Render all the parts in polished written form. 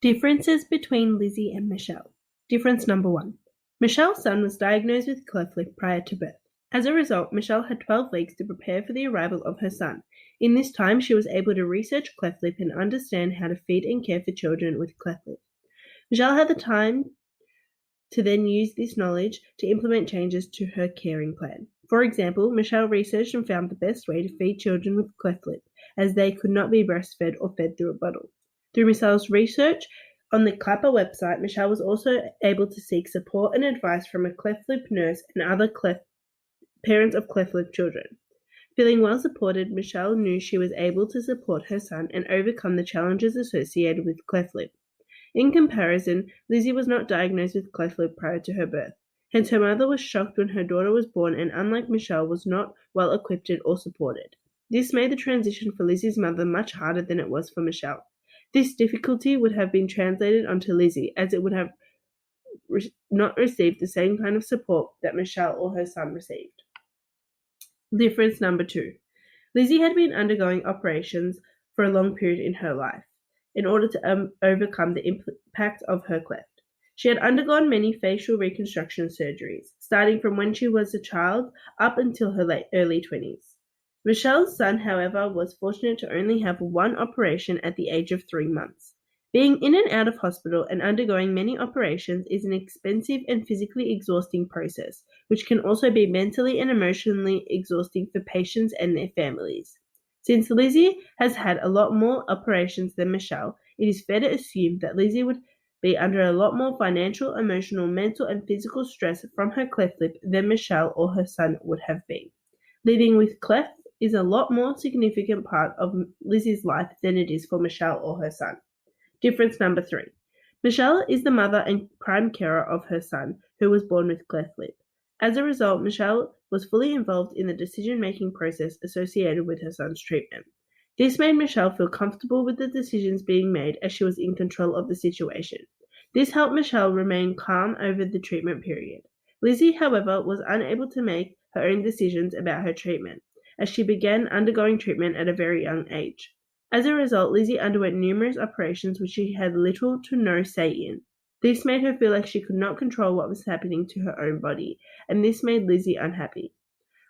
Differences between Lizzie and Michelle. Difference number 1. Michelle's son was diagnosed with cleft lip prior to birth. As a result, Michelle had 12 weeks to prepare for the arrival of her son. In this time, she was able to research cleft lip and understand how to feed and care for children with cleft lip. Michelle had the time to then use this knowledge to implement changes to her caring plan. For example, Michelle researched and found the best way to feed children with cleft lip, as they could not be breastfed or fed through a bottle. Through Michelle's research on the Clapper website, Michelle was also able to seek support and advice from a cleft lip nurse and other parents of cleft lip children. Feeling well supported, Michelle knew she was able to support her son and overcome the challenges associated with cleft lip. In comparison, Lizzie was not diagnosed with cleft lip prior to her birth. Hence, her mother was shocked when her daughter was born and, unlike Michelle, was not well equipped or supported. This made the transition for Lizzie's mother much harder than it was for Michelle. This difficulty would have been translated onto Lizzie, as it would have not received the same kind of support that Michelle or her son received. Difference number 2. Lizzie had been undergoing operations for a long period in her life in order to overcome the impact of her cleft. She had undergone many facial reconstruction surgeries, starting from when she was a child up until her early 20s. Michelle's son, however, was fortunate to only have one operation at the age of 3 months. Being in and out of hospital and undergoing many operations is an expensive and physically exhausting process, which can also be mentally and emotionally exhausting for patients and their families. Since Lizzie has had a lot more operations than Michelle, it is fair to assume that Lizzie would be under a lot more financial, emotional, mental, and physical stress from her cleft lip than Michelle or her son would have been. Living with cleft is a lot more significant part of Lizzie's life than it is for Michelle or her son. Difference number 3. Michelle is the mother and prime carer of her son, who was born with cleft lip. As a result, Michelle was fully involved in the decision-making process associated with her son's treatment. This made Michelle feel comfortable with the decisions being made, as she was in control of the situation. This helped Michelle remain calm over the treatment period. Lizzie, however, was unable to make her own decisions about her treatment, as she began undergoing treatment at a very young age. As a result, Lizzie underwent numerous operations which she had little to no say in. This made her feel like she could not control what was happening to her own body, and this made Lizzie unhappy.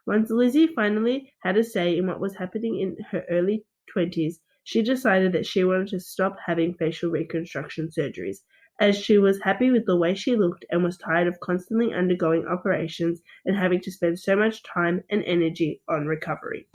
Once Lizzie finally had a say in what was happening in her early 20s, she decided that she wanted to stop having facial reconstruction surgeries, as she was happy with the way she looked and was tired of constantly undergoing operations and having to spend so much time and energy on recovery.